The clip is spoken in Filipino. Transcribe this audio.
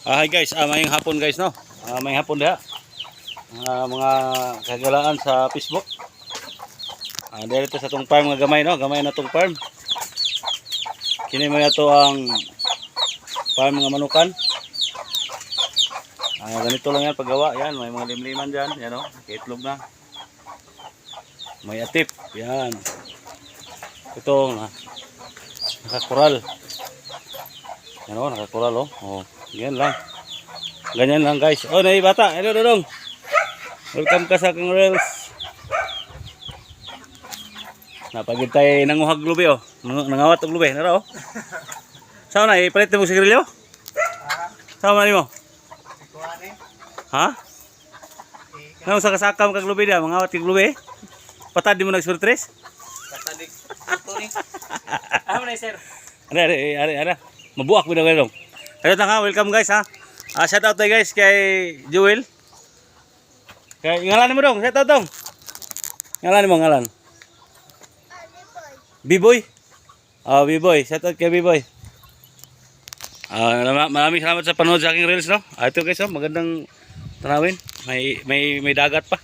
Hi guys, mayong hapon guys no. Mayong hapon diha. Mga kagalaan sa Facebook. Dito sa tong farm nga gamay no, gamay na tong farm. Kini mga to ang farm nga manukan. Ganito lang yan paggawa, yan, may mga limliman diyan, yan oh, itlog na. May atip, yan. Ito nakakural. Yan oh, nakakural oh. Oh. Yan lang. Ganyan lang guys. Oh, nai bata. Hello Dodong. Welcome ka sa aking reels. Napagid tayo nanguhag lubi oh. Nangawat og lubi, nara oh. Saan na ipalit mo sigarilyo? Saan man mo? Ha? Nang sa kasakam kag lubi dia, mangawat kag lubi. Patad di mo nagsurtres? Katadik Tony. Amo na sir. Ada. Mabuak mo na Dodong. Ayun lang ha, welcome guys ha. Shout out tayo guys kay Joel. Kay ngalan mo dong, shout out dong. Ngalan mo, ngalan. B-boy. B-boy, shout out kay B-boy. Maraming salamat sa panood sa aking reels no. Ito guys, magandang tanawin. May dagat pa.